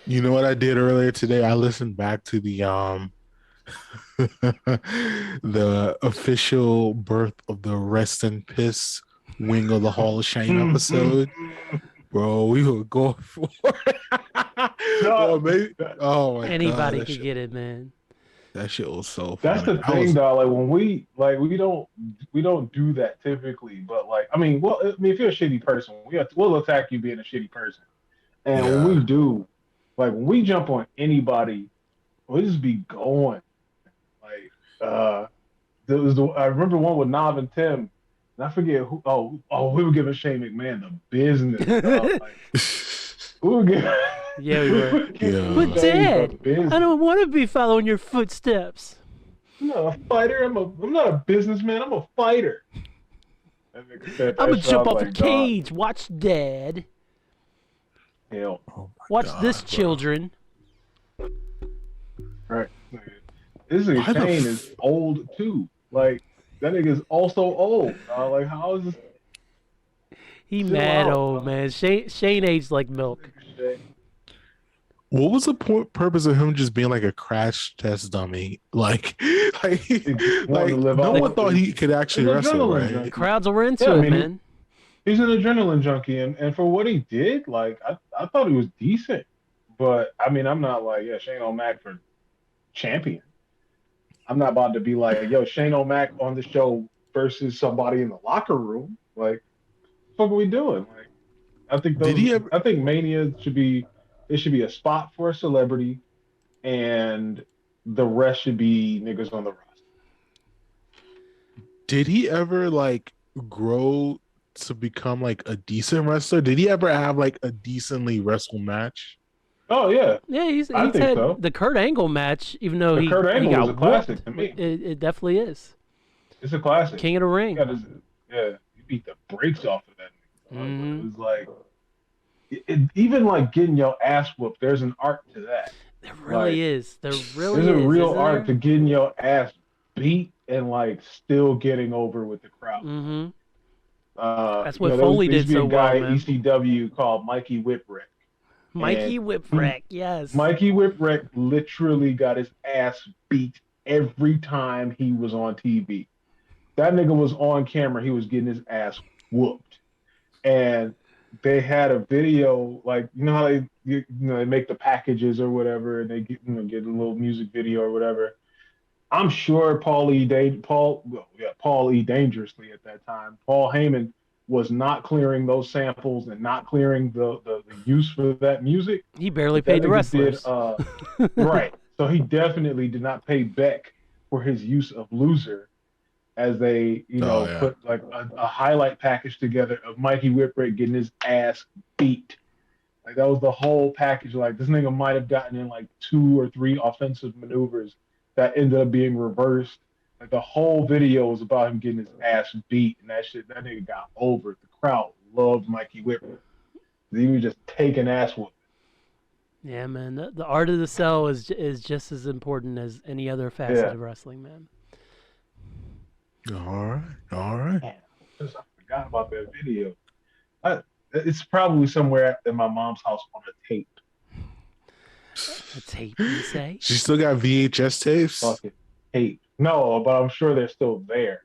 You know what I did earlier today? I listened back to the the official birth of the Rest and Piss Wing of the Hall of Shame episode. Bro, we were going for it. Oh, No, maybe. Oh my god, Anybody could get it, man. that shit was so that's funny. the thing, though. Like when we don't do that typically. But like, I mean, well, I mean, if you're a shitty person, we'll attack you being a shitty person. And when we Yeah. do, like when we jump on anybody, we just be going. Like I remember one with Nav and Tim, and I forget who. We were giving Shane McMahon the business. Dog. Like we were giving. Yeah, we were. Yeah. But Dad, I don't want to be following your footsteps. I'm not a fighter. I'm not a businessman. I'm a fighter. I'm gonna jump off a cage. Watch Dad. Hell. Oh my Watch god, this, bro. children. Right. This nigga Shane is old too. Like that nigga's also old. Like how is this? He Chill mad out, old, bro. man. Shane aged like milk. What was the purpose of him just being like a crash test dummy? Like, wanted to live no out. one thought he could actually He's an wrestle, adrenaline right? junkie. Crowds were into Yeah, I it, mean, man. He's an adrenaline junkie, and for what he did, like I thought he was decent. But I mean, I'm not like Shane O'Mac for champion. I'm not about to be like Shane O'Mac on the show versus somebody in the locker room. Like, what the fuck are we doing? Like, I think Did he ever? I think Mania should be a spot for a celebrity, and the rest should be niggas on the roster. Did he ever like grow to become like a decent wrestler? Did he ever have like a decently wrestle match? Oh yeah, Yeah, he's I think had so. the Kurt Angle match, even though The he Kurt Angle got was a classic whooped. to me. It definitely is. It's a classic. King of the Ring. He beat the brakes off of that nigga. Mhm. It was like, even like getting your ass whooped. There's an art to that. There really is. There really There's is. a real isn't art there? to getting your ass beat and like still getting over with the crowd. Mhm. That's That's what Foley did so a guy well, man. at ECW called Mikey Whipwreck. Mikey And Whipwreck, yes. Mikey Whipwreck literally got his ass beat every time he was on TV. That nigga was on camera. He was getting his ass whooped. And they had a video, like, you know how they make the packages or whatever, and they get a little music video or whatever. I'm sure Paul E. Dangerously at that time, Paul Heyman was not clearing those samples and not clearing the use for that music. He barely paid the wrestlers. Right. So he definitely did not pay Beck for his use of Loser, as they, put like a highlight package together of Mikey Whipwreck getting his ass beat. Like that was the whole package. Like this nigga might have gotten in like 2 or 3 offensive maneuvers that ended up being reversed. Like the whole video was about him getting his ass beat, and that nigga got over. The crowd loved Mikey Whipwreck. He was just taking ass whooping. Yeah, man. The art of the sell is just as important as any other facet of wrestling, man. All right. Man, I forgot about that video. It's probably somewhere in my mom's house on a tape. A tape, you say? She still got VHS tapes. Fucking tape. No, but I'm sure they're still there.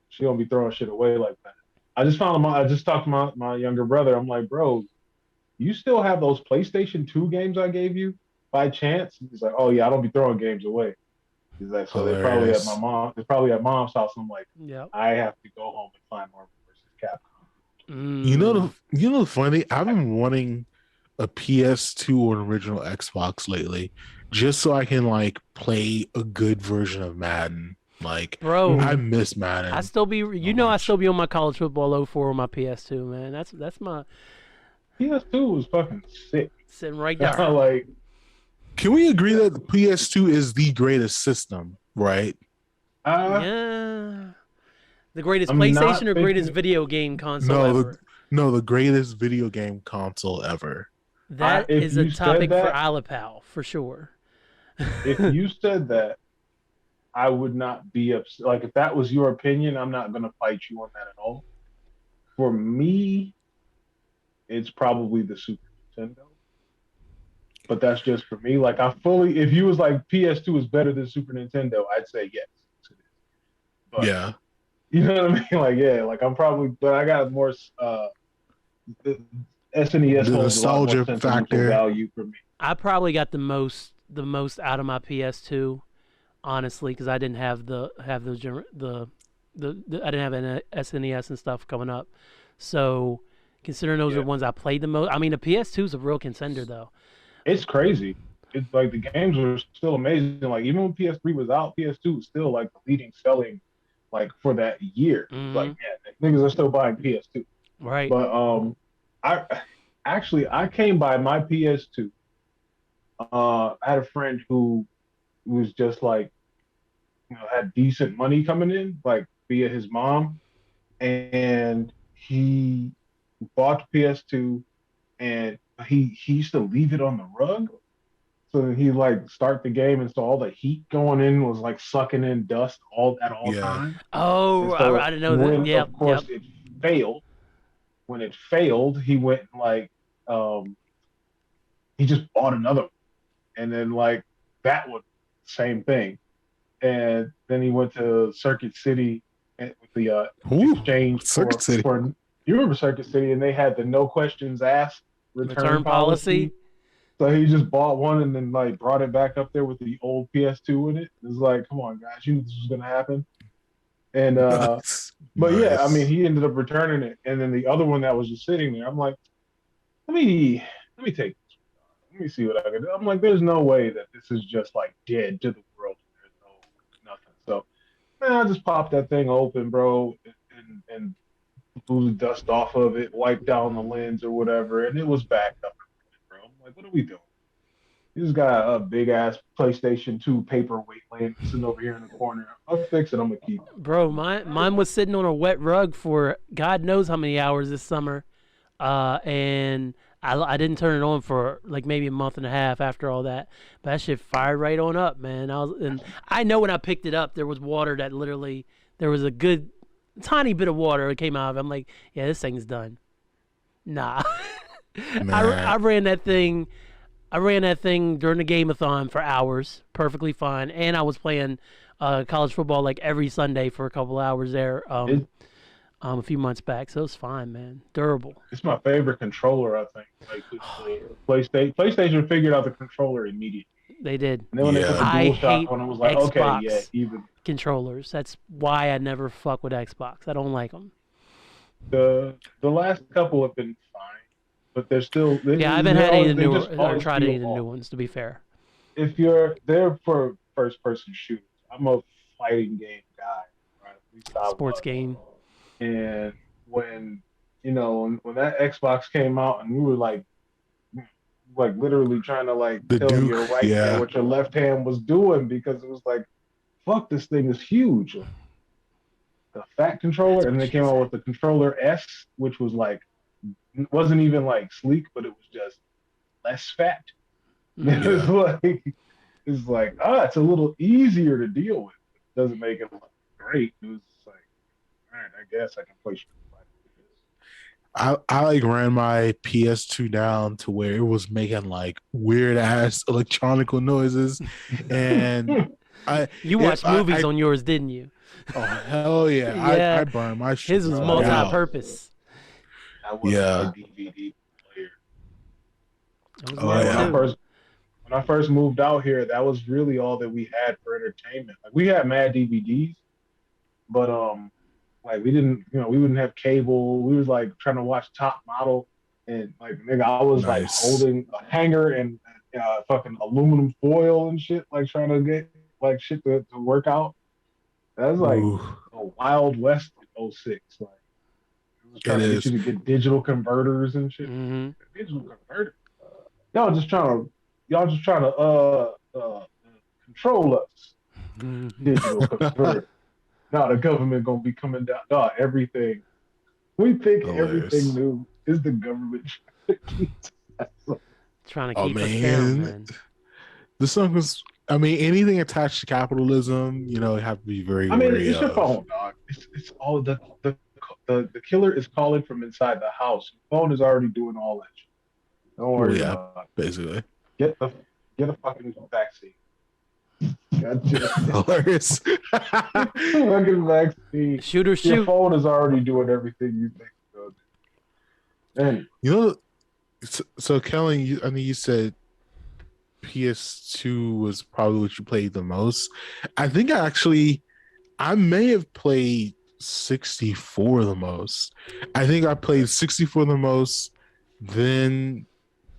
She don't be throwing shit away like that. I just talked to my younger brother. I'm like, bro, you still have those PlayStation 2 games I gave you by chance? He's like, oh yeah, I don't be throwing games away. He's like, so they're probably at mom's house. I'm like, Yep. I have to go home and find Marvel vs. Capcom. You know the funny? I've been wanting a PS2 or an original Xbox lately, just so I can like play a good version of Madden. Like, bro, I miss Madden. I still be on my college football 04 on my PS2, man. That's my PS2 was fucking sick. sitting right there. Like, can we agree that the PS2 is the greatest system, right? Yeah. The greatest I'm PlayStation not or greatest thinking- video game console ever? The greatest video game console ever. That if is a you said topic for that- Alapal, for sure. If you said that, I would not be upset. Like, if that was your opinion, I'm not going to fight you on that at all. For me, it's probably the Super Nintendo. but that's just for me. Like if you was like PS2 is better than Super Nintendo, I'd say yes. But Yeah. you know what I mean? Like, yeah, like but I got more the SNES The holds a lot more nostalgia sentimental factor. value for me. I probably got the most out of my PS2, honestly, because I didn't have the I didn't have an SNES and stuff coming up. So considering those are the ones I played the most, I mean the PS2 is a real contender though. It's crazy. It's like the games were still amazing. Like even when PS3 was out, PS2 was still like the leading selling like for that year. Like yeah, niggas are still buying PS2. Right. But I came by my PS2. I had a friend who was just like, had decent money coming in, like via his mom, and he bought the PS2, and he used to leave it on the rug. So he like start the game, and so all the heat going in was like sucking in dust at all times. Oh, so I didn't know that. Yeah, of course it failed. When it failed, he went like he just bought another one, and then like that was same thing. And then he went to Circuit City with the exchange Circuit City. You remember Circuit City, and they had the no questions asked return policy. So he just bought one and then like brought it back up there with the old PS2 in it. It was like, come on, guys, you knew this was gonna happen. And but yeah, I mean, he ended up returning it, and then the other one that was just sitting there, I'm like, let me take this. Let me see what I can do. I'm like, there's no way that this is just like dead to the world. There's nothing. So man, I just popped that thing open, bro, and blew the dust off of it, wiped down the lens or whatever, and it was back up. Bro, I'm like, what are we doing? You just got a big ass PlayStation 2 paperweight laying sitting over here in the corner. I'll fix it. I'm gonna keep it. Bro, mine was sitting on a wet rug for God knows how many hours this summer, and I didn't turn it on for like maybe a month and a half after all that. But that shit fired right on up, man. I know when I picked it up, there was water that literally there was a good tiny bit of water that came out of it. I'm like, yeah, this thing's done. Nah, I ran that thing. I ran that thing during the game-a-thon for hours, perfectly fine, and I was playing college football like every Sunday for a couple hours there a few months back. So it's fine, man. Durable. It's my favorite controller, I think. Like PlayStation figured out the controller immediately. They did. And then when they put the DualShock on, it was like, Xbox okay, yeah, even controllers. That's why I never fuck with Xbox. I don't like them. The last couple have been fine. But they're still. I haven't had any of the newer or tried any of the new ones. To be fair, if they're for first-person shooters, I'm a fighting game guy, right? At least sports game. And when when that Xbox came out, and we were like literally trying to like tell your right hand what your left hand was doing, because it was like, fuck, this thing is huge. The fat controller, and they came out with the controller S, which was like. Wasn't even like sleek, but it was just less fat. It's like it's a little easier to deal with. It doesn't make it look great. It was like, all right, I guess I can play Street Fighter. I like ran my PS2 down to where it was making like weird ass electronical noises, and you watched movies on yours, didn't you? Oh hell yeah! I burned my shit. His was multi-purpose. Was my DVD player. When I first moved out here, that was really all that we had for entertainment. Like we had mad DVDs, but like we didn't, we wouldn't have cable. We was like trying to watch Top Model, and like nigga, I was like holding a hanger and fucking aluminum foil and shit, like trying to get like shit to work out. That was like a Wild West in 06. Like. Trying to get you to get digital converters and shit. Mm-hmm. Digital converters. Y'all just trying to control us. Digital converter. Now the government gonna be coming down. No, everything. We think everything new is the government trying to keep us down, man. The song was. I mean, anything attached to capitalism, you have to be very. I mean, it's your phone, dog. It's all the killer is calling from inside the house. The phone is already doing all that shit. Don't worry about it. Basically. Get a fucking vaccine. Gotcha. Hilarious. Fucking vaccine. Shoot or Your shoot. phone is already doing everything you think it's gonna do. Anyway. You know, so Kellen, I mean, you said PS2 was probably what you played the most. I think I may have played 64 the most. I think I played 64 the most, then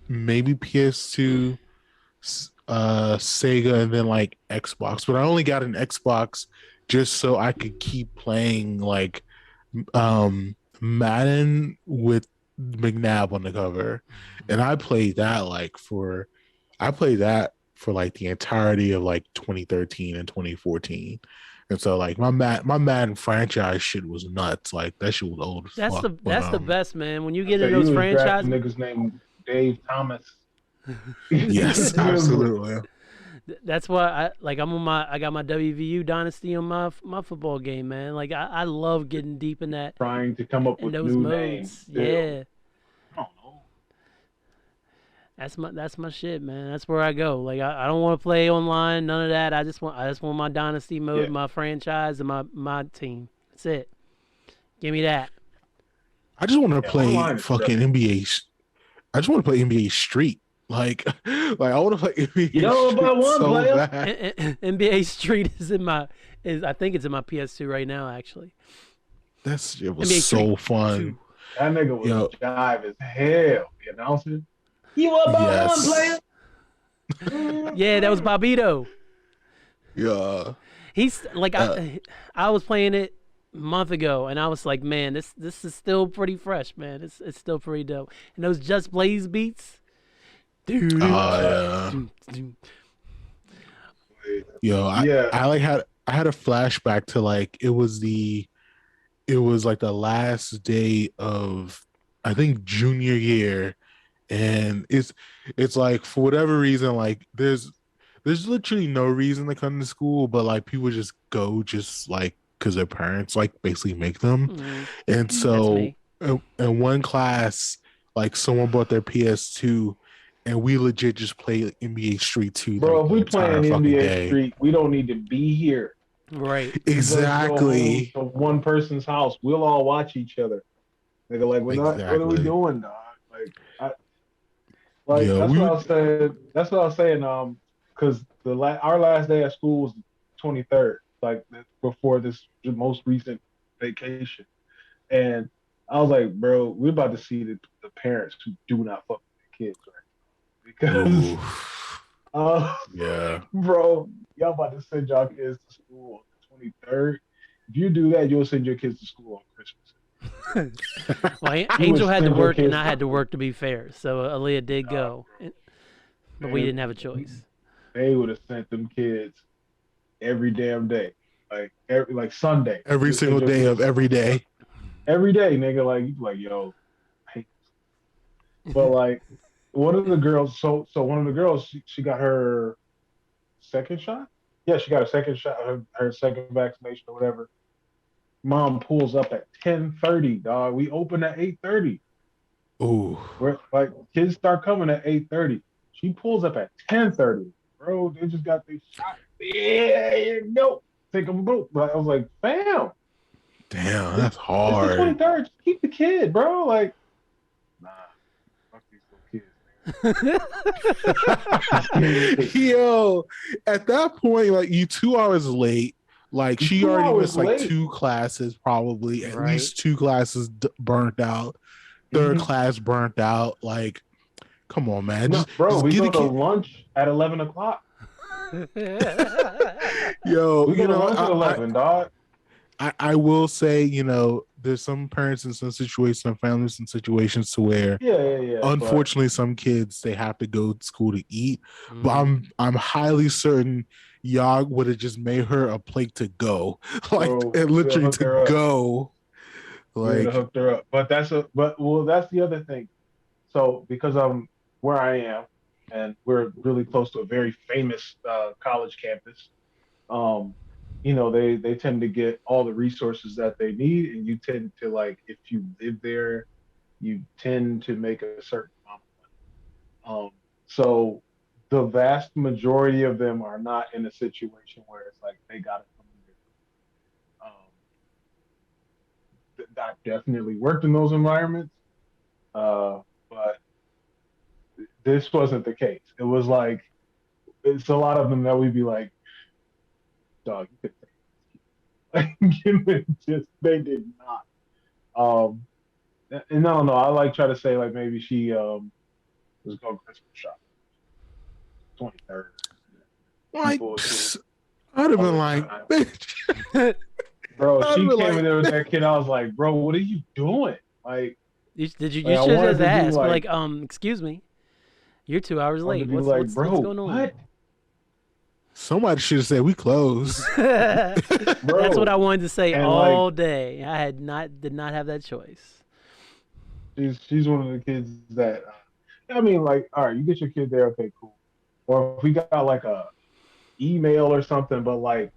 maybe PS2, Sega, and then like Xbox. But I only got an Xbox just so I could keep playing like Madden with McNabb on the cover. And I played that for like the entirety of like 2013 and 2014. And so like my Madden franchise shit was nuts. Like that shit was old as That's fuck. that's the best, man. When you get So in those you was franchises, drafting niggas named Dave Thomas. Yes, absolutely. That's why I got my WVU dynasty on my football game, man. Like I love getting deep in that, Trying to come up in with those new modes. names. Yeah. I don't know. That's my shit, man. That's where I go. Like I don't want to play online, none of that. I just want my dynasty mode, my franchise, and my team. That's it. Give me that. I just want to play fucking better. NBA. I just want to play NBA Street. Like I want to play NBA. You know Street about one so player? bad. NBA Street is I think it's in my PS2 right now, actually. It was NBA so Street fun. 2. That nigga was jive as hell. The announcer. You about one player? Yeah, that was Bobito. Yeah. He's like I was playing it a month ago, and I was like, man, this is still pretty fresh, man. It's still pretty dope. And those Just Blaze beats, dude. Yeah. Yo, I had a flashback to like it was like the last day of I think junior year, and it's like for whatever reason like there's literally no reason to come to school, but like people just go just like because their parents like basically make them. And so in one class like someone brought their PS2 and we legit just played NBA Street 2. Bro, like, if we playing NBA day. Street, we don't need to be here. Right. Exactly. To one person's house. We'll all watch each other. Nigga, like, what are we doing, dog? Like, that's what I was saying. That's what I was saying. Because our last day at school was the 23rd, like before this most recent vacation, and I was like, bro, we're about to see the parents who do not fuck with their kids, right? Because, yeah, bro, y'all about to send y'all kids to school on the 23rd. If you do that, you'll send your kids to school on Christmas. Well, Angel had to work, and I had to work, to be fair. So Aaliyah did go, but we didn't have a choice. They would have sent them kids every damn day, like Sunday, every single day of every day. Every day, nigga, like you like, yo, I hate this. But like one of the girls, so one of the girls, she got her second shot. Yeah, she got a second shot, her second vaccination or whatever. Mom pulls up at 10:30, dog. We open at 8:30. Ooh. We're like kids start coming at 8:30. She pulls up at 10:30. Bro, they just got their shot. Yeah, no. Take them both. But I was like, fam. Damn, that's hard. It's the 23rd. Just keep the kid, bro. Like, nah. Fuck these little kids, man. Yo, at that point, like you 2 hours late. Like she already missed like late. 2 classes, probably at least 2 classes burnt out. Third class burnt out. Like, come on, man. No, bro, we go to lunch at 11 o'clock. Yo, we go to lunch at 11, dog. I will say, there's some parents in some situations, some families in situations to where, unfortunately, some kids they have to go to school to eat. But I'm highly certain y'all would have just made her a plate to go, like literally to go. Like hooked her up. But that's the other thing. So because I'm where I am, and we're really close to a very famous college campus. They tend to get all the resources that they need, and you tend to like if you live there, you tend to make a certain amount of money. So the vast majority of them are not in a situation where it's like they got to come in there. I definitely worked in those environments, but this wasn't the case. It was like it's a lot of them that we'd be like, dog, you could just they did not. And I don't know. I like try to say like maybe she was going Christmas shopping 23rd. Like, I'd have been like, bitch. Bro, she came in there with that kid. I was like, bro, what are you doing? Like, you should have just asked, like, excuse me, you're 2 hours late. What's going on? What? Somebody should have said we closed. That's what I wanted to say all day. I did not have that choice. She's one of the kids that, I mean, like, all right, you get your kid there, okay, cool. Or if we got like a email or something, but like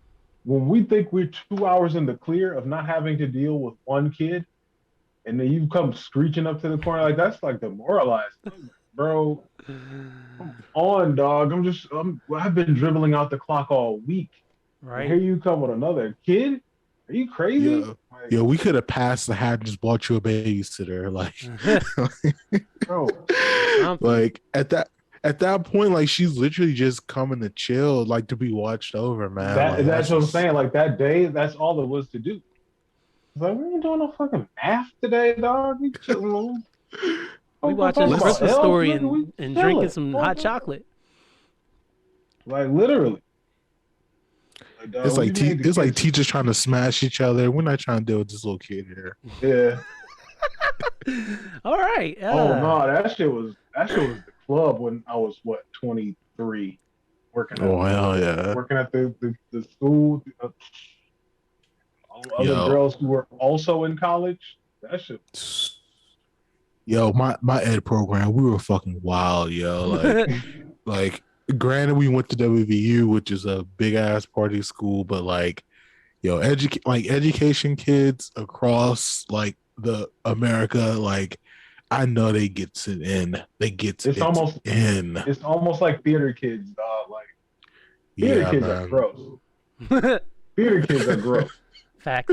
when we think we're 2 hours in the clear of not having to deal with one kid, and then you come screeching up to the corner, like that's like demoralizing, bro. Come on, dog. I've been dribbling out the clock all week. Right. Here you come with another kid. Are you crazy? Yeah, we could have passed the hat and just bought you a babysitter. Like, bro, like at that point, like she's literally just coming to chill, like to be watched over, man. That's what I'm saying. Like that day, that's all there was to do. It's like, we ain't doing no fucking math today, dog. We chilling. We watching a Christmas story and drinking some hot chocolate. Like literally. It's like teachers trying to smash each other. We're not trying to deal with this little kid here. Yeah. All right. Oh no, that shit was the club when I was 23, working. Hell yeah. Working at the school. Other girls who were also in college. That shit. Yo, my ed program, we were fucking wild, yo. Like granted, we went to WVU, which is a big ass party school, but like, yo, education kids across like the America, like I know they gets it in. It's almost like theater kids, dog. Like theater kids are gross. Theater kids are gross. Fact.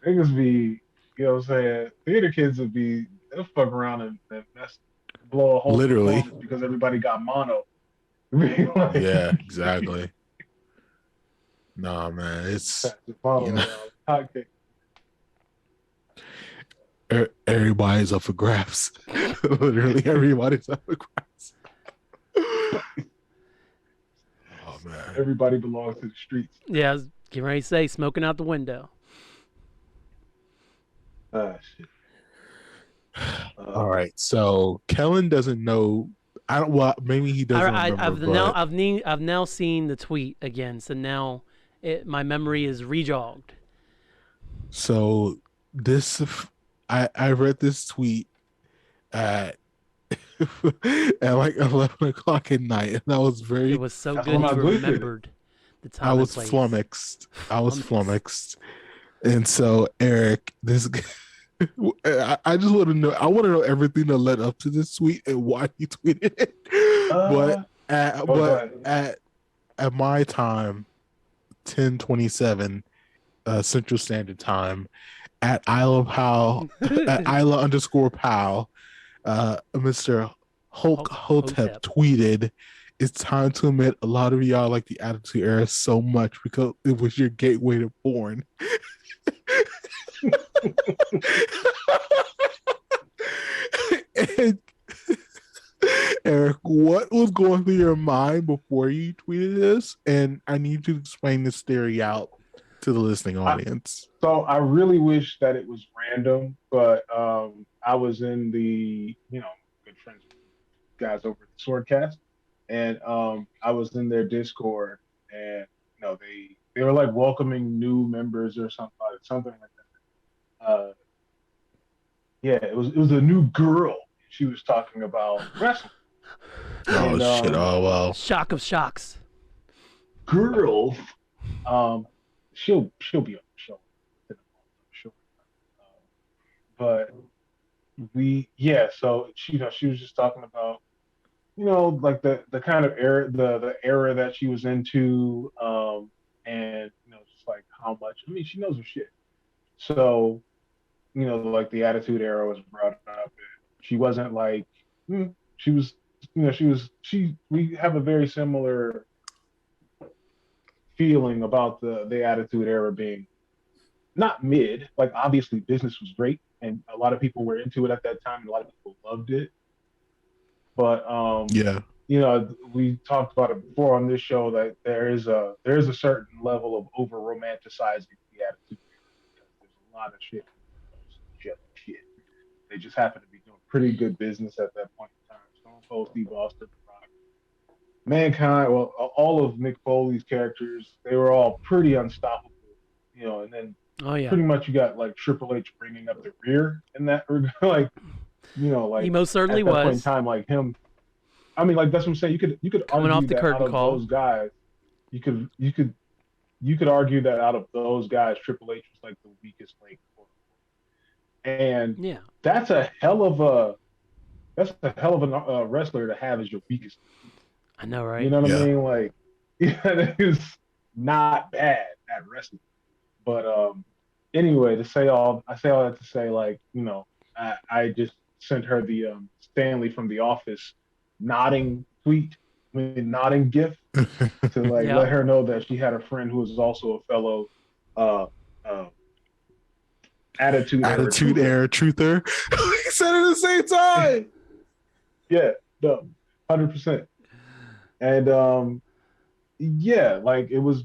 Niggas be, you know what I'm saying? Theater kids would be, they'll fuck around and blow a hole literally because everybody got mono. Yeah, exactly. Nah, man, it's everybody's up for grabs. Literally, everybody's up for grabs. Oh man, everybody belongs to the streets. Yeah, I was getting ready to say smoking out the window. Shit. All right, so Kellen doesn't know. I don't. Well, maybe he doesn't remember. I've now seen the tweet again, so now my memory is rejogged. So I read this tweet at like 11 o'clock at night, and I was very. It was so good you remembered the time. I was flummoxed. And so Eric, this. I just want to know. I want to know everything that led up to this tweet and why he tweeted it. But at my time, 10:27 Central Standard Time, at Isla _Powell, Mr. Hulk Hotep tweeted, "It's time to admit a lot of y'all like the Attitude Era so much because it was your gateway to porn." And Eric, what was going through your mind before you tweeted this? And I need you to explain this theory out to the listening audience. So I really wish that it was random, but I was in the, good friends with guys over at the Swordcast, and I was in their Discord, and they were like welcoming new members or something like that. It was a new girl. She was talking about wrestling. Shit! Oh well. Shock of shocks. Girl, she'll be on the show, sure. But so she was just talking about like the kind of era, the era that she was into, and just like how much. I mean, she knows her shit. So, like the Attitude Era was brought up. And she wasn't like, she was, we have a very similar feeling about the Attitude Era being not mid. Like, obviously, business was great, and a lot of people were into it at that time, and a lot of people loved it. But Yeah. we talked about it before on this show that there's a certain level of over romanticizing the Attitude Era because there's a lot of shit. Just shit. They just happen to be doing pretty good business at that point in time. Stone Cold Steve Austin, The Rock, Mankind, well, all of Mick Foley's characters, they were all pretty unstoppable. And then pretty much you got like Triple H bringing up the rear in that regard. Like, like he most certainly at that was. point in time, like him. I mean, like that's what I'm saying. You could coming argue off the that curtain out of call. those guys, you could argue that out of those guys, Triple H was like the weakest link. And yeah, that's a hell of a wrestler to have as your weakest. I know, right? You know what I mean? Like, it is not bad at wrestling. But anyway, I say all that to say, like, I just sent her the Stanley from The Office nodding GIF to like let her know that she had a friend who was also a fellow Attitude Era truther. We said it at the same time. Yeah, no, 100%. And yeah, like it was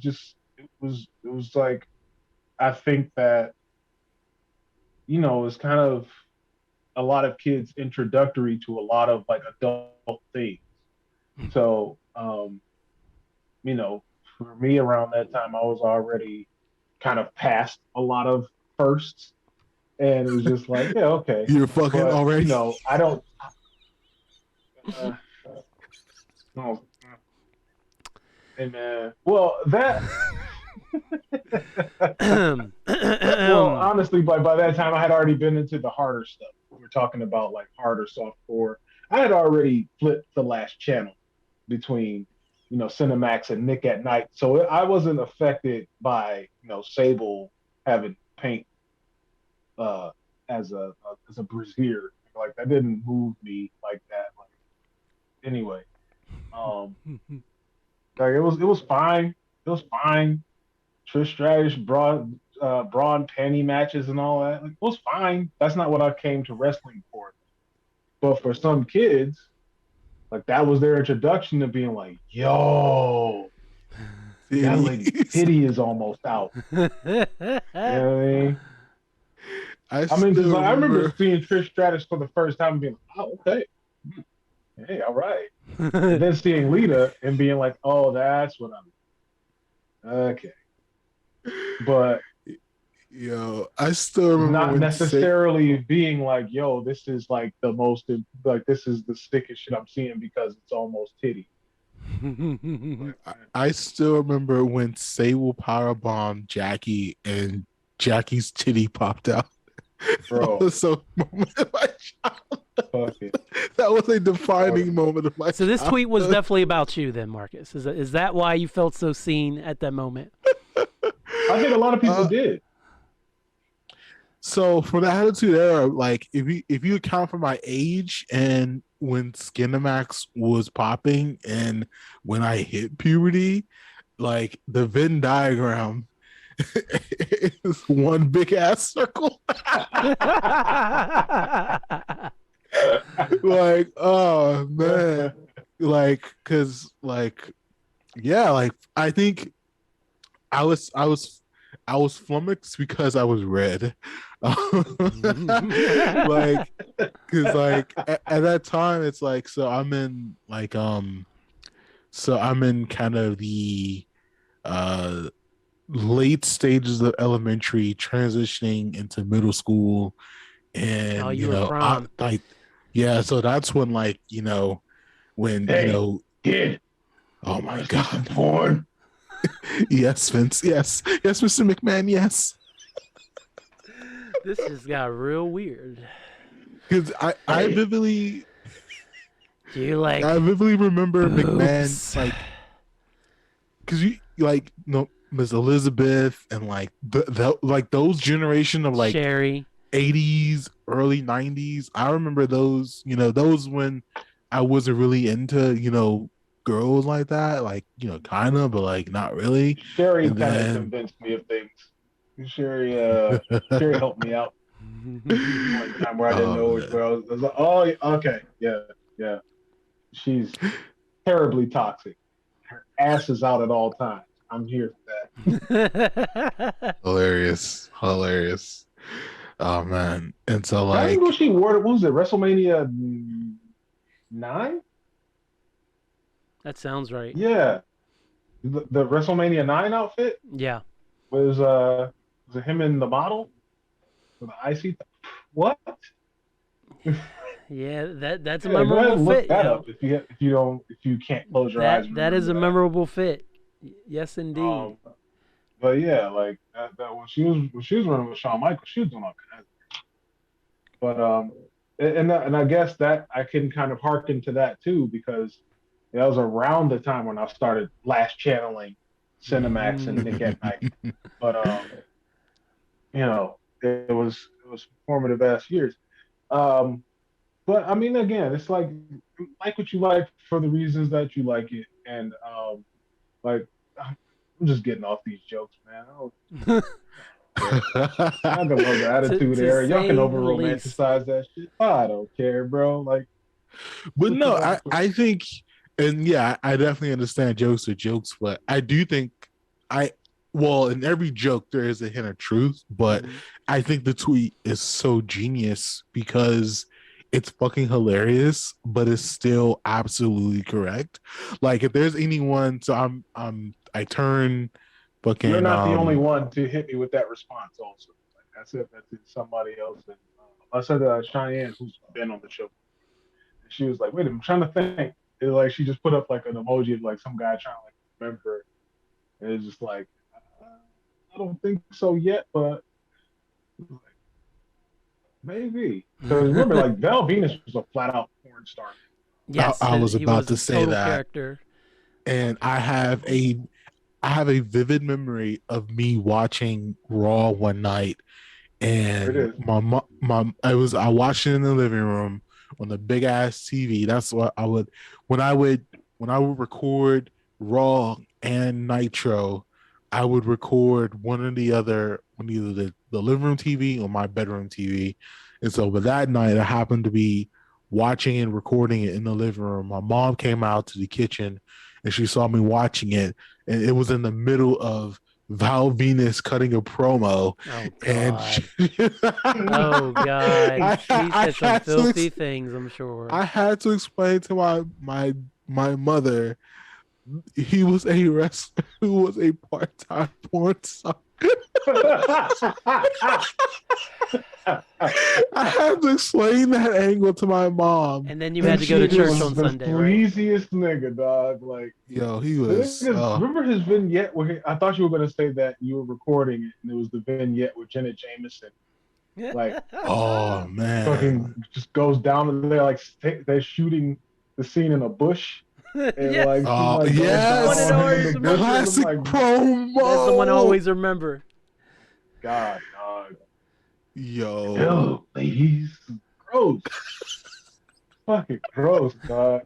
like I think that it's kind of a lot of kids introductory to a lot of like adult things. So for me around that time I was already kind of past a lot of firsts. And it was just like, yeah, okay. You're fucking already. I don't. No. Hey man. Well, that. Well, honestly, by that time, I had already been into the harder stuff. We're talking about like harder softcore. I had already flipped the last channel between, Cinemax and Nick at Night, so I wasn't affected by, Sable having paint as a brazier. Like that didn't move me like that. Like anyway, like it was fine. It was fine. Trish Stratus, brawn panty matches and all that. Like, it was fine. That's not what I came to wrestling for. But for some kids, like that was their introduction to being like, yo, that lady's titty is almost out. You know what I mean? I remember seeing Trish Stratus for the first time and being like, oh, okay. Hey, all right. And then seeing Lita and being like, oh, that's what I'm. Okay. But I still remember not necessarily being like, yo, this is like the most, like this is the sickest shit I'm seeing because it's almost titty. I still remember when Sable powerbombed Jackie and Jackie's titty popped out. Bro, that was so moment of my childhood. That was a defining moment of my childhood. So this tweet was definitely about you then, Marcus. Is that why you felt so seen at that moment? I think a lot of people did. So for the Attitude Era, like if you account for my age and when Skinamax was popping and when I hit puberty, like the Venn diagram is one big ass circle. Like, oh man, like, cause like, yeah, like I think I was flummoxed because I was red. Like, cause like at that time it's like, so I'm in kind of the late stages of elementary, transitioning into middle school, and so that's when kid. Oh my god, porn. Yes, Vince. Yes, Mr. McMahon. Yes. This just got real weird. Because I vividly Do you like? I vividly remember boobs? McMahon, like, because you like, Miss Elizabeth and like like those generation of like Sherry. 80s, early 90s. I remember those, those when I wasn't really into, girls like that, like, kind of, but like not really. Sherry And kind of then convinced me of things. Sherry helped me out one time where I didn't know where I was like, oh, okay, yeah. She's terribly toxic. Her ass is out at all times. I'm here for that. Hilarious. Oh man. And so like, I think she wore it. What was it? WrestleMania 9? That sounds right. Yeah, the WrestleMania 9 outfit. Yeah. Was it him and the model with the icy? What? Yeah, that's a memorable fit. Look that up if you can't close your eyes. That is a memorable fit. Yes, indeed. But yeah, like that when she was running with Shawn Michaels, she was doing all kinds of things. But and I guess that I can kind of hearken to that too, because that was around the time when I started last channeling Cinemax and Nick at Night. But it was formative ass years. But I mean, again, it's like what you like for the reasons that you like it, and like I'm just getting off these jokes, man. I don't love the attitude era. Y'all can over romanticize that shit. I don't care, bro. Like, but no, I think, and yeah, I definitely understand jokes are jokes, but I do think in every joke there is a hint of truth, but I think the tweet is so genius because it's fucking hilarious, but it's still absolutely correct. Like if there's anyone, so I turn fucking. You're not the only one to hit me with that response. Also, like, that's somebody else. And I said Cheyenne, who's been on the show, and she was like, "Wait, I'm trying to think." It's like she just put up like an emoji of like some guy trying to like remember. And it's just like, I don't think so yet, but maybe. Because remember, like Val Venis was a flat out porn star. Yes, I was about to say that. Character. And I have a vivid memory of me watching Raw one night, and I watched it in the living room on the big ass TV. That's what I would when I would record Raw and Nitro. I would record one or the other on either the living room TV or my bedroom TV. And so, but that night I happened to be watching and recording it in the living room. My mom came out to the kitchen and she saw me watching it. And it was in the middle of Val Venis cutting a promo. Oh, God. Oh, God. She said some filthy things, I'm sure. I had to explain to my mother he was a wrestler who was a part-time porn star. I had to explain that angle to my mom. And then you had to go to church on Sunday, the sleaziest nigga, dog. Like, yo, he was. Remember his vignette where I thought you were going to say that you were recording it, and it was the vignette with Janet Jameson. Like, oh man, fucking just goes down to there like they're shooting the scene in a bush. And yes. Yes, classic promo. That's the one I always remember. God, dog. Yo. Ew, ladies. Gross. Fucking gross, dog.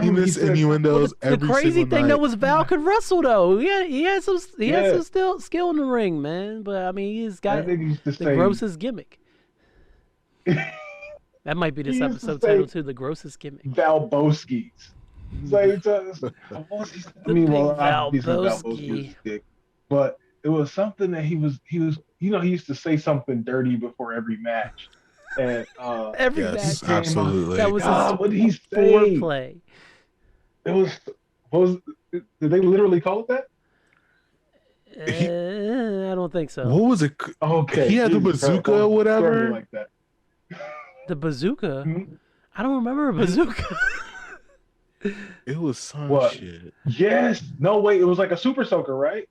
He missed innuendos every The crazy thing night. That was Val could wrestle though. He had some skill in the ring, man. But I mean, he's got the grossest gimmick. That might be this episode title too. The grossest gimmick. Valboski's. Like, I mean, well, Valboski, but it was something that he was. He used to say something dirty before every match. And every match, absolutely. That was what did he say? Foreplay. It was. Did they literally call it that? I don't think so. What was it? Okay, he had the bazooka or whatever. Like that. The bazooka. Mm-hmm. I don't remember a bazooka. It was some shit. Yes. No, wait. It was like a super soaker, right?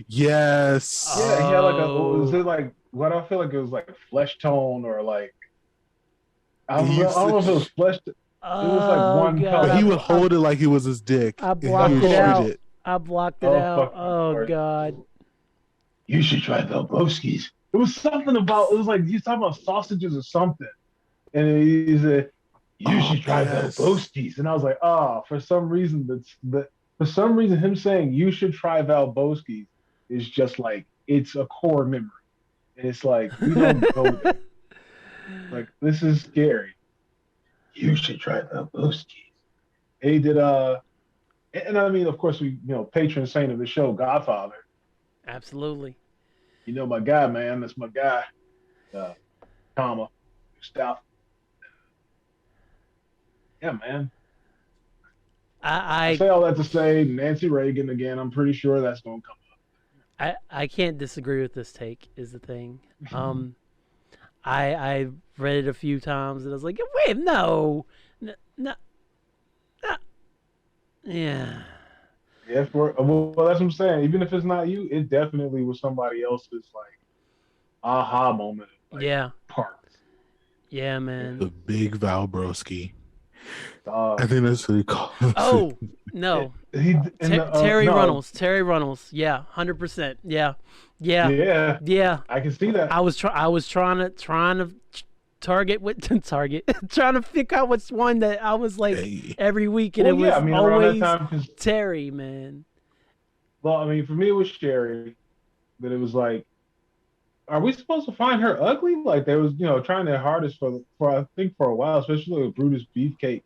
Yes. Yeah. He had like was it like what I feel like it was like a flesh tone or like I don't know if it was flesh. It was like one color. But he would hold it like it was his dick. I blocked it out. I blocked it out. fucking Oh Lord. God. You should try Velboski's. It was something about. It was like he's talking about sausages or something, and he said, "You should try Velboski's." And I was like, for some reason for some reason him saying you should try Velboski's is just like it's a core memory, and it's like we don't go there. Like this is scary. You should try Velboski's. And he did and I mean, of course, we patron saint of the show, Godfather. Absolutely. You know my guy, man. That's my guy. Stuff. Yeah, man. I say all that to say Nancy Reagan again. I'm pretty sure that's going to come up. I can't disagree with this take. Is the thing. I read it a few times and I was like, wait, no. Yeah. Yeah, well, that's what I'm saying. Even if it's not you, it definitely was somebody else's like aha moment. Like, parts. Yeah, man. The big Val Broski. I think that's what he calls it. Oh no, Terri Runnels. Terri Runnels. Yeah, 100%. Yeah. I can see that. I was trying to trying to figure out which one that I was like every week, and it was always Terri, man. Well, I mean, for me, it was Sherry. That it was like, are we supposed to find her ugly? Like they was, trying their hardest for I think for a while, especially with Brutus Beefcake,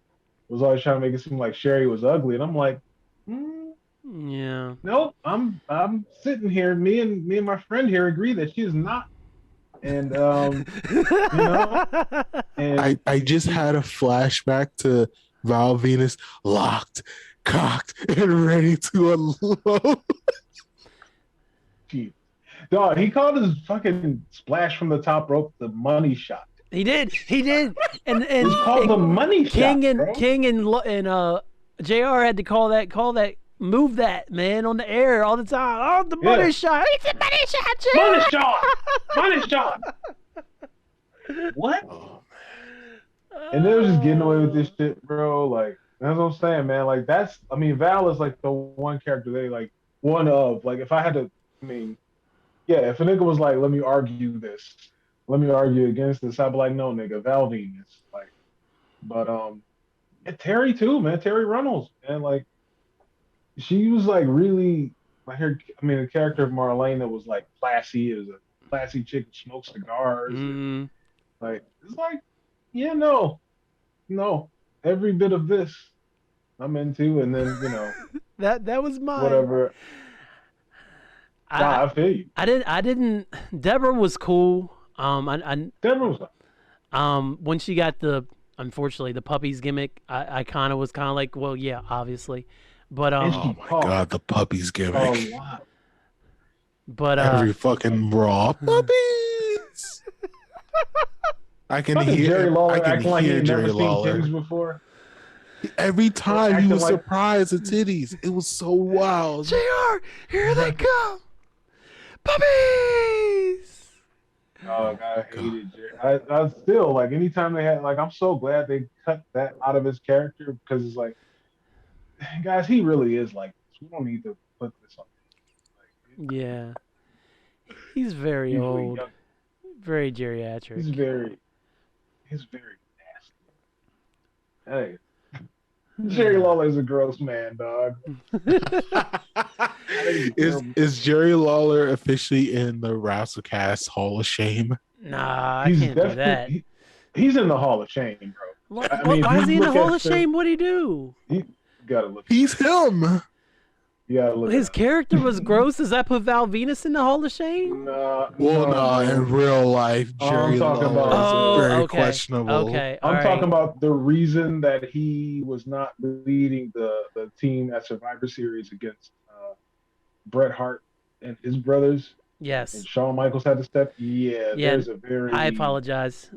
was always trying to make it seem like Sherry was ugly, and I'm like, yeah, nope. I'm sitting here. Me and my friend here agree that she is not. And and I just had a flashback to Val Venis locked, cocked, and ready to unload. Dog, he called his fucking splash from the top rope the money shot. He did, and it's called the money King shot. King and JR had to call that. Move that, man, on the air all the time. Oh, the money shot. It's a money shot, JR. Money shot. Money shot. What? Oh, man. And they were just getting away with this shit, bro. Like, that's what I'm saying, man. Like, Val is like the one character they like, one of. Like, if I had to, if a nigga was like, let me argue against this, I'd be like, no, nigga, Val Venis. Like, but, Terri too, man. Terri Runnels. And, like, she was like really the character of Marlene that was like classy. It was a classy chick who smoked cigars. And, like it's like, no. Every bit of this I'm into, and then that was mine. Whatever. I feel you. I didn't. Deborah was cool. Deborah was. When she got unfortunately the puppies gimmick, I kind of was like, well, yeah, obviously. But oh my god, the puppies gimmick! Wow. But every fucking Raw puppies. I can hear Jerry Lawler acting like hear Jerry Lawler before. Every time he was surprised at titties, it was so wild. JR, here they come, puppies. Oh god, I hated Jerry. I still like anytime they had I'm so glad they cut that out of his character because it's like. Guys, he really is like this. We don't need to put this on. Yeah. He's very old. Young. Very geriatric. He's very nasty. Hey. Jerry Lawler is a gross man, dog. Is Jerry Lawler officially in the Rasslecast Hall of Shame? Nah, I can't do that. He's in the Hall of Shame, bro. Why is he in the Hall of Shame? What'd he do? Gotta look. He's him. You gotta look. His character was gross. Does that put Val Venis in the Hall of Shame? No. In real life, Jerry Lawler is very questionable. Okay, I'm talking about the reason that he was not leading the team at Survivor Series against Bret Hart and his brothers. Yes. And Shawn Michaels had to step. Yeah. There's a very. I apologize.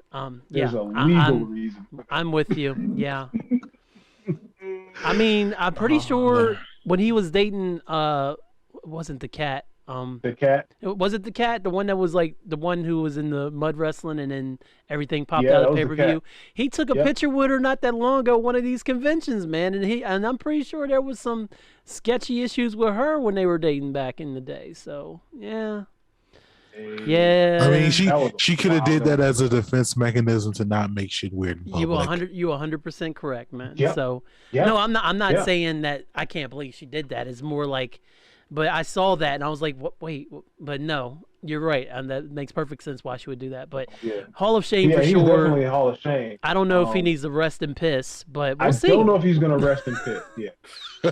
There's a legal reason. I'm with you. Yeah. I'm pretty sure when he was dating, wasn't the cat, The cat. Was it the cat? The one that was like the one who was in the mud wrestling and then everything popped Yeah, out that of was the pay-per-view. cat. He took a Yep. picture with her not that long ago at one of these conventions, man, and I'm pretty sure there was some sketchy issues with her when they were dating back in the day. So yeah. I mean, Yeah. she could have did that as a defense mechanism to not make shit weird in public. You 100% correct, man. Yep. So Yep. no, I'm not Yep. saying that I can't believe she did that. It's more like, but I saw that and I was like, what, wait, but no, you're right, and that makes perfect sense why she would do that. But Yeah. Hall of Shame for he's sure. definitely a Hall of Shame. I don't know if he needs to rest in piss, but we'll see. I don't know if he's gonna rest in piss. Yeah. I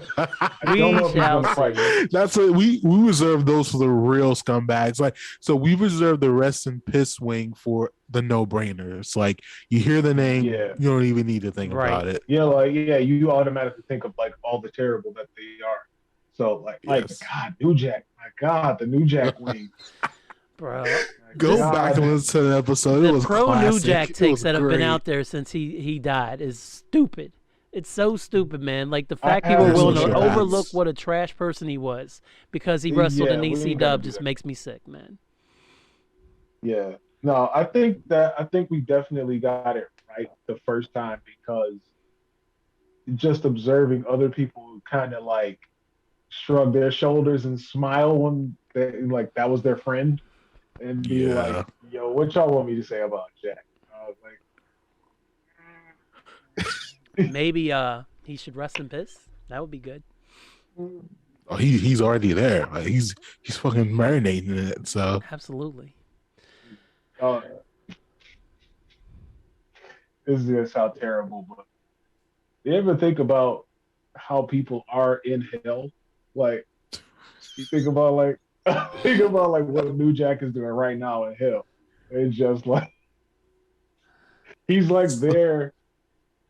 don't know if he's gonna fight. That's what we reserve those for the real scumbags. Like, so we reserve the rest in piss wing for the no-brainers. Like, you hear the name, you don't even need to think about it. Yeah, you automatically think of like all the terrible that they are. So God, New Jack, my God, the New Jack wing. Bro, go back and listen to the episode. It was classic. New Jack takes that have been out there since he died is stupid. It's so stupid, man. Like the fact people are willing to overlook what a trash person he was because he wrestled in ECW just makes me sick, man. Yeah. No, I think we definitely got it right the first time because just observing other people kind of like shrug their shoulders and smile when they, like that was their friend and be like, yo, what y'all want me to say about Jack? I was like, maybe he should rest in piss. That would be good. Oh, he's already there. Like, he's fucking marinating in it. So absolutely. This is gonna sound terrible, but you ever think about how people are in hell? Like, you think about like what New Jack is doing right now in hell. It's just like he's like there.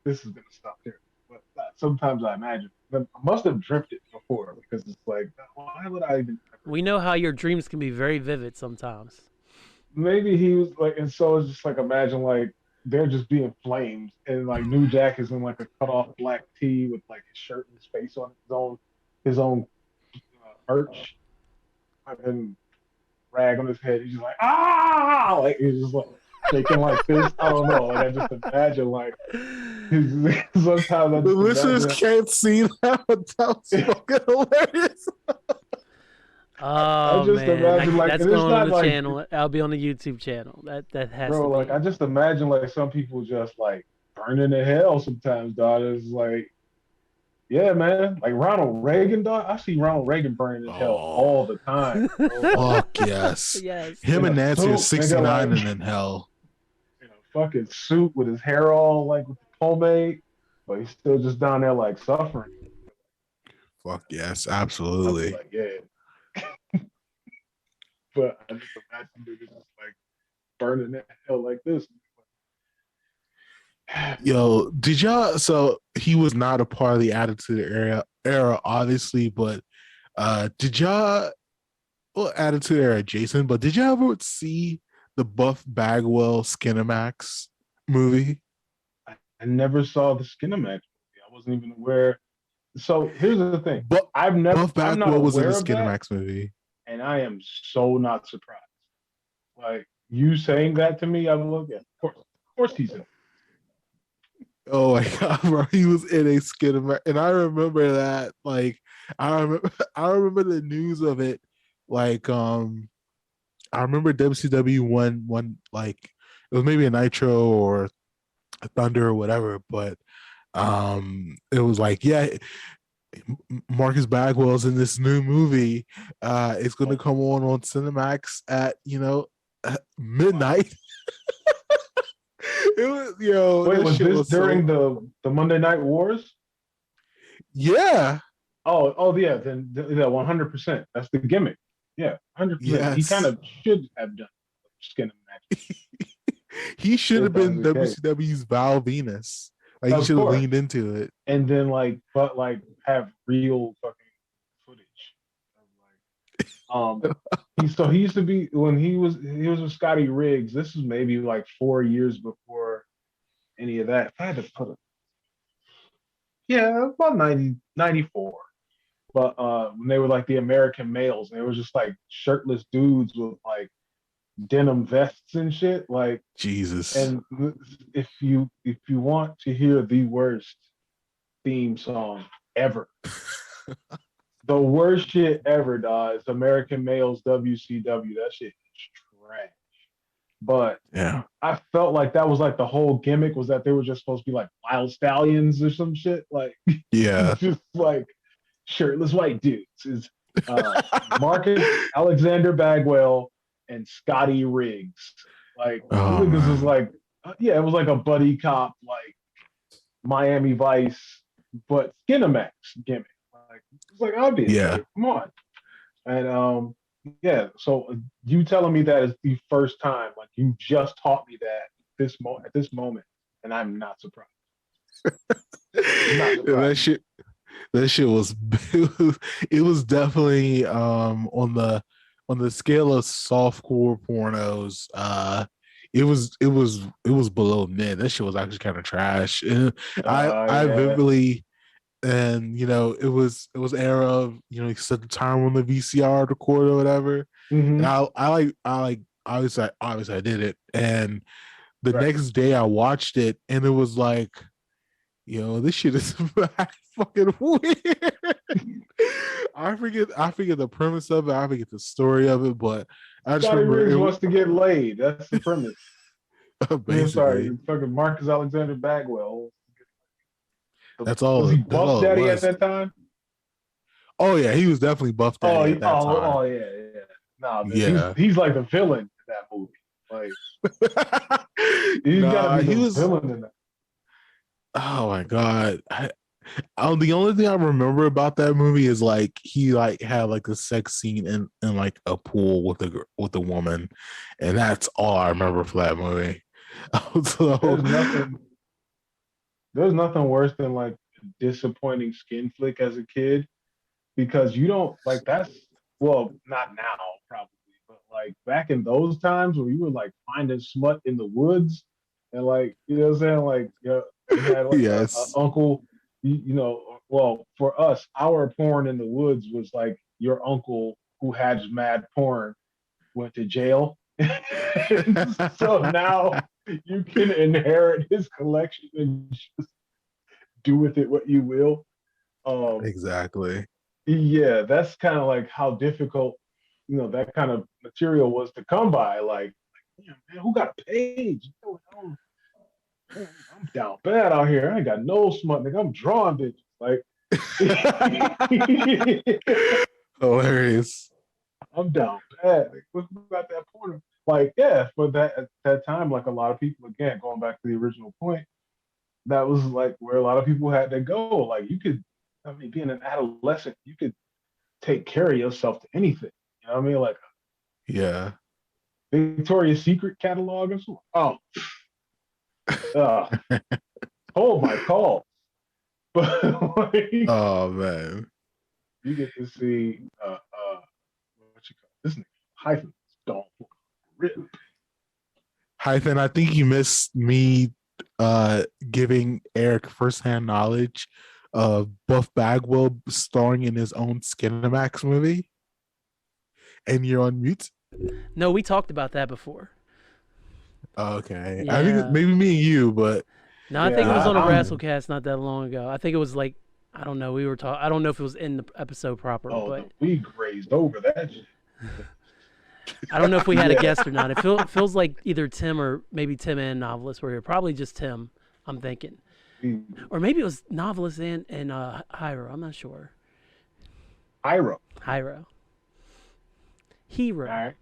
This is gonna stop there, but sometimes I imagine I must have dreamt it before because it's like, why would I even? We know how your dreams can be very vivid sometimes. Maybe he was like, and so it's just like imagine like they're just being flames, and like New Jack is in like a cut off black tee with like his shirt and his face on his own merch, and rag on his head. He's just like like he's just like shaking like this. I don't know. Like I just imagine like sometimes the listeners can't see that, but that's fucking hilarious. Oh man, that's going on the channel. I'll be on the YouTube channel. That has to be. Like I just imagine like some people just like burning in hell sometimes, dog. It's like, yeah, man. Like Ronald Reagan, dog. I see Ronald Reagan burning in hell all the time. Fuck yes. Yes. Him and Nancy are 69 and in hell. In a fucking suit with his hair all like with the pomade, but he's still just down there like suffering. Fuck yes, absolutely. Like, yeah. But I just imagine they're just like burning in hell like this. Yo, did y'all? So he was not a part of the Attitude Era, obviously, but did y'all? Well, Attitude Era, Jason, but did y'all ever see the Buff Bagwell Skinamax movie? I never saw the Skinamax movie. I wasn't even aware. So here's the thing. But Buff Bagwell was in the Skinamax movie. And I am so not surprised. Like you saying that to me, I'm looking. Of course he's in. Oh my god, bro! He was in a Skinamax, and I remember that. Like, I remember the news of it. Like, I remember WCW one like it was maybe a Nitro or a Thunder or whatever, but it was like, yeah. Marcus Bagwell's in this new movie. It's going to come on Cinemax at midnight. It was Wait, was this during the Monday Night Wars? Yeah. Oh yeah. Then 100%. That's the gimmick. Yeah, 100%. Yes. He kind of should have done skin match. He should have been WCW's Val Venis. Like he should have leaned into it, and then have real fucking footage. He used to be when he was with Scotty Riggs. This was maybe like 4 years before any of that. If I had to put it, about 94. but when they were like the American males, they were just like shirtless dudes with like denim vests and shit. Like, Jesus. and if you want to hear the worst theme song ever, the worst shit ever, dog, is American Males WCW. That shit is trash. But Yeah. I felt like that was like the whole gimmick was that they were just supposed to be like wild stallions or some shit. Like, Yeah. just like shirtless white dudes. Is Marcus Alexander Bagwell and Scotty Riggs. Like, Oh, this was man. like, yeah, it was like a buddy cop, like Miami Vice, but Skinamax gimmick. Like, it's like obvious. Yeah. Like, come on. And yeah, so you telling me that is the first time, like you just taught me that at this moment, and I'm not surprised. Not surprised. That shit was it was definitely on the scale of softcore pornos, it was below mid. That shit was actually kind of trash. And I Yeah. vividly, and it was era of, you set the time on the VCR recorder or whatever. Mm-hmm. And I like obviously I did it. And the Right. next day I watched it and it was like, this shit is fucking weird. I forget the premise of it. I forget the story of it, but I just Scotty remember Riggs it wants to get laid. That's the premise. basically. I'm sorry, fucking Marcus Alexander Bagwell. That's all. Was he That's Buff all it Daddy at was. that time? Oh yeah, he was definitely Buff Daddy at that time. Oh yeah, yeah. Nah, man, Yeah. he's like the villain in that movie. Like, he's got to be the villain in that. Oh my god. The only thing I remember about that movie is like he like had like a sex scene in like a pool with a woman, and that's all I remember for that movie. So, there's nothing worse than like a disappointing skin flick as a kid, because you don't like that's, well, not now probably, but like back in those times where you were like finding smut in the woods, and like, you know what I'm saying, like, you had like a yes. uncle, well, for us, our porn in the woods was like your uncle who had mad porn went to jail. So now you can inherit his collection and just do with it what you will. Exactly. Yeah, that's kind of like how difficult, that kind of material was to come by. Like, damn, man, who got a page? I'm down bad out here. I ain't got no smut, nigga. I'm drawing bitches. Like, hilarious. I'm down bad. Like, who got that porn? Like, yeah, for that at that time, like a lot of people, again, going back to the original point, that was like where a lot of people had to go. Like, you could, I mean, being an adolescent, you could take care of yourself to anything. You know what I mean? Like, yeah, Victoria's Secret catalog and so on. Hold my call. But like, oh man, you get to see what you call this nigga Hyphen. Don't rip. Hyphen, I think you missed me giving Eric firsthand knowledge of Buff Bagwell starring in his own Skinamax movie. And you're on mute? No, we talked about that before. Okay. Yeah. I think maybe me and you, but no, I think it was on a Rasslecast not that long ago. I think it was like, I don't know, we were talking, I don't know if it was in the episode proper, but we grazed over that shit. I don't know if we had a guest or not. It feels like either Tim or maybe Tim and Novelist were here. Probably just Tim, I'm thinking. Or maybe it was Novelist and Hyro. I'm not sure. Hyro. Hero. All right.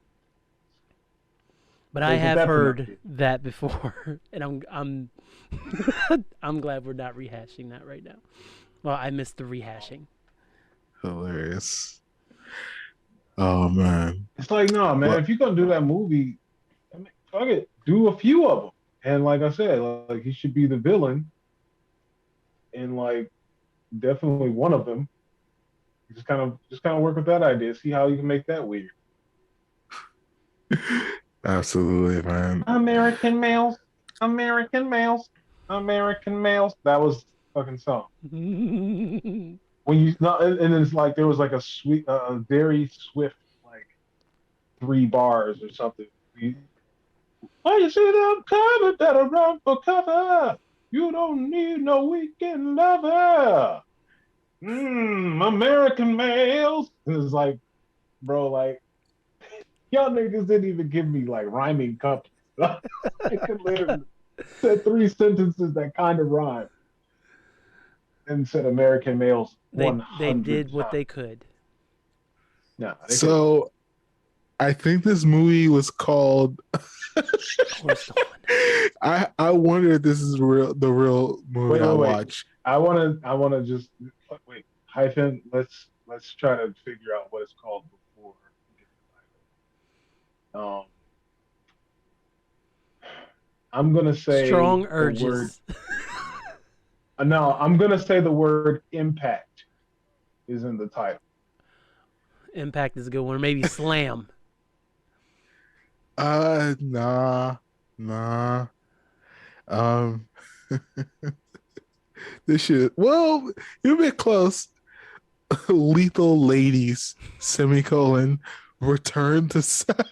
But I have heard that before, and I'm I'm glad we're not rehashing that right now. Well, I missed the rehashing. Hilarious. Oh man. It's like, no, man, if you're gonna do that movie, I mean, fuck it, do a few of them. And like I said, like he should be the villain, and like definitely one of them. Just kind of work with that idea. See how you can make that weird. Absolutely, man. American males, American males, American males. That was fucking song. when you no, and it's like there was like a sweet, very swift like 3 bars or something. Oh, you see them coming, better run for cover. You don't need no weekend lover. American males. And it's like, bro, like y'all niggas didn't even give me like rhyming couplets. I could literally said 3 sentences that kind of rhyme and said American males They 100 did what times. they could. No, so I think this movie was called. I wonder if this is the real movie I watch. I wanna just wait. Hyphen. Let's try to figure out what it's called before we get the title. I'm gonna say strong urges. No, I'm gonna say the word impact is in the title. Impact is a good one. Or maybe slam. Nah. This shit. Well, you're a bit close. Lethal Ladies, semicolon, return to Savage.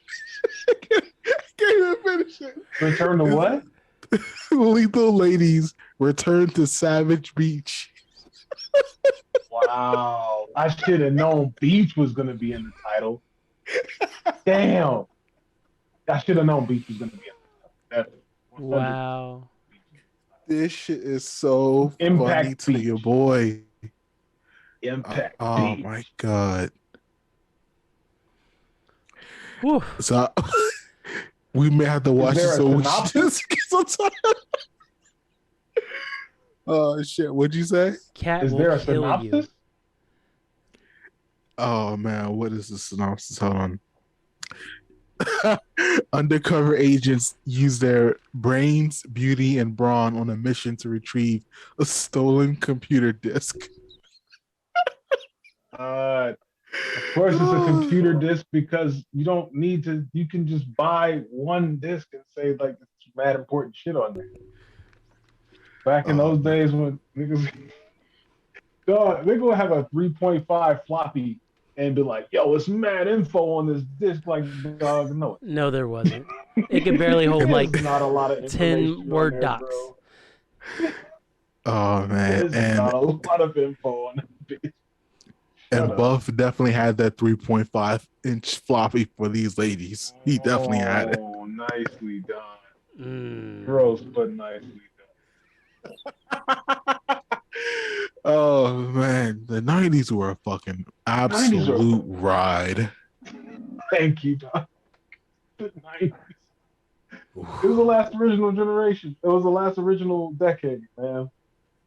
I can't even finish it. Return to what? Lethal Ladies, return to Savage Beach. Wow. I should have known Beach was going to be in the title. Damn. I should have known Beach was going to be in the title. Wow. This shit is so Impact funny to Beach. your boy. Impact Oh Beach. my God. Whew. So we may have to watch this so we just get some time. Oh shit! What'd you say? Cat is will there a kill synopsis? you. Oh man, what is the synopsis? Hold on. Undercover agents use their brains, beauty, and brawn on a mission to retrieve a stolen computer disk. Of course, it's a computer disc because you don't need to. You can just buy one disc and say like it's mad important shit on there. Back in those days when niggas, dog, they're gonna have a 3.5 floppy and be like, "Yo, it's mad info on this disc." Like, dog, no. No, there wasn't. It could barely hold like not a lot of 10 Word there, docs. bro. Oh man, There's not a lot of info on that bitch. And Buff definitely had that 3.5-inch floppy for these ladies. He definitely had it. Oh, nicely done. Gross, but nicely done. Oh man, the 90s were a fucking absolute ride. Thank you, Doc. The 90s. It was the last original generation. It was the last original decade, man.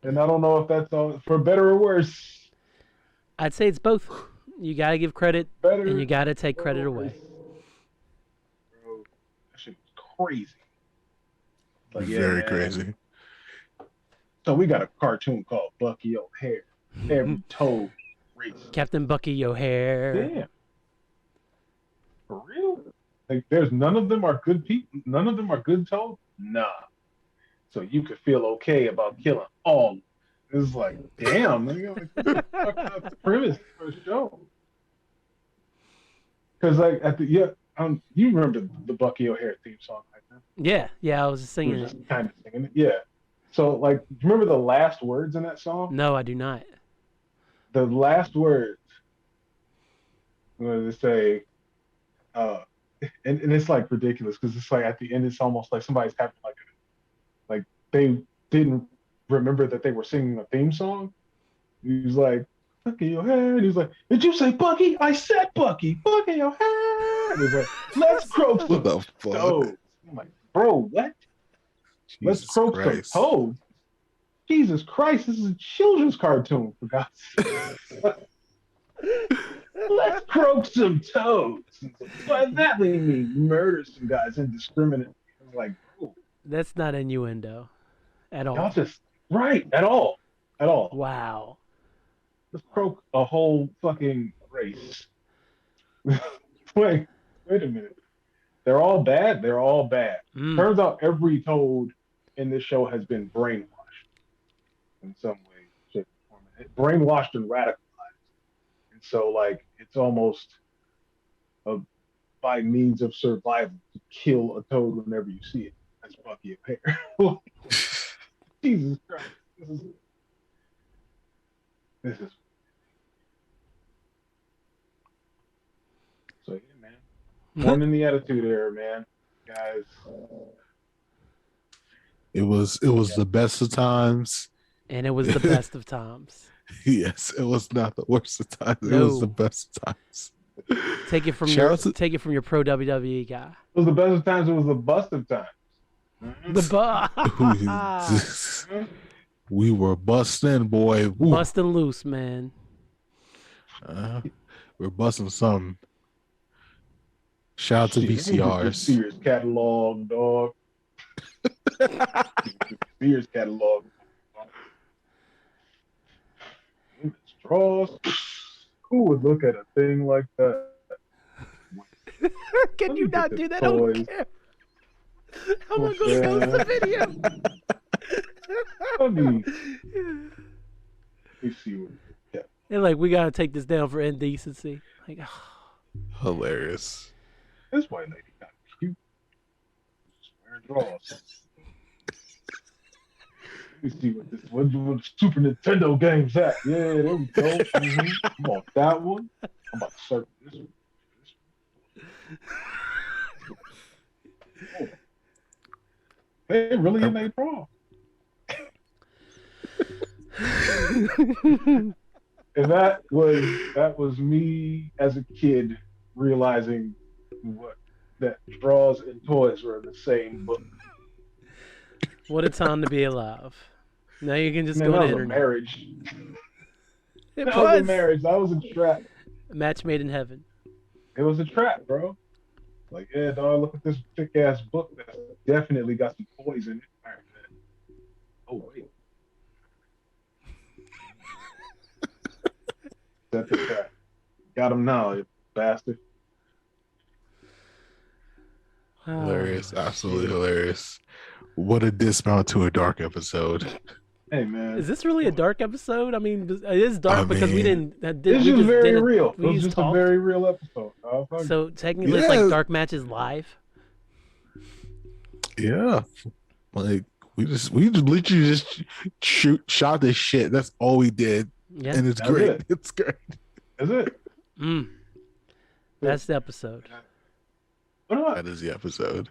And I don't know if that's all for better or worse. I'd say it's both. You gotta give credit, and you gotta take credit away. Bro, that shit was crazy. Like, very crazy. So we got a cartoon called Bucky O'Hare. Every toe race. Captain Bucky O'Hare. Damn. For real? Like, there's none of them are good people. None of them are good toes. Nah. So you could feel okay about killing all of them. It's like, damn, nigga, like, that's the premise for the show. Because like you remember the Bucky O'Hare theme song, right? Yeah, I was just singing it. Kind of singing it, yeah. So like, remember the last words in that song? No, I do not. The last words, I'm going to say, and it's like ridiculous because it's like at the end it's almost like somebody's having like they didn't remember that they were singing a theme song. He was like, Bucky O'Hare, and he was like, did you say Bucky? I said Bucky O'Hare. And he was like, let's croak some toads. I'm like, bro, what? Let's croak some toads. Jesus Christ, this is a children's cartoon, for God's sake. Let's croak some toads. What does that mean? Murder some guys indiscriminately. I'm like, oh. That's not innuendo at all. Y'all just, right, at all. Wow. Let's croak a whole fucking race. Wait a minute. They're all bad? They're all bad. Turns out every toad in this show has been brainwashed in some way, shape, or form. brainwashed and radicalized. And so, like, it's almost by means of survival to kill a toad whenever you see it. That's Bucky a Pear. Jesus Christ. This is. So, yeah, man. Born in the Attitude Era, man. Guys. It was the best of times. And it was the best of times. Yes, it was not the worst of times. No. It was the best of times. Take it from your pro WWE guy. It was the best of times. It was the bust of times. We were busting, boy. Woo. Busting loose, man. We're busting something. Shout out to VCRs. Sears catalog, dog. Sears catalog. Straws. Who would look at a thing like that? Can you not do that on camera? How am I going to post the video? Let me see what. Yeah. And like, we got to take this down for indecency. Like, hilarious. This white lady got cute. Just wearing drawers. Let me see what Super Nintendo game's at. Yeah, there we go. Mm-hmm. I want that one. I'm about to search this one. Oh. Hey, really in a bra. And that was me as a kid realizing that draws and toys were in the same book. What a time to be alive. Now you can just Man, go that to was internet. A marriage. It that was a marriage. That was a trap. A match made in heaven. It was a trap, bro. Like, yeah, dog, look at this thick ass book that definitely got some toys in it. All right, man. Oh wait. Set the trap. Got him now, you bastard. Hilarious, absolutely hilarious. What a dismount to a dark episode. Hey man, is this really a dark episode? I mean, it is dark because we didn't. It's just very real. It was just a very real episode. So technically, it's like dark matches live. Yeah, like we just literally just shot this shit. That's all we did, and it's great. It's great. Is it? That's the episode. That is the episode.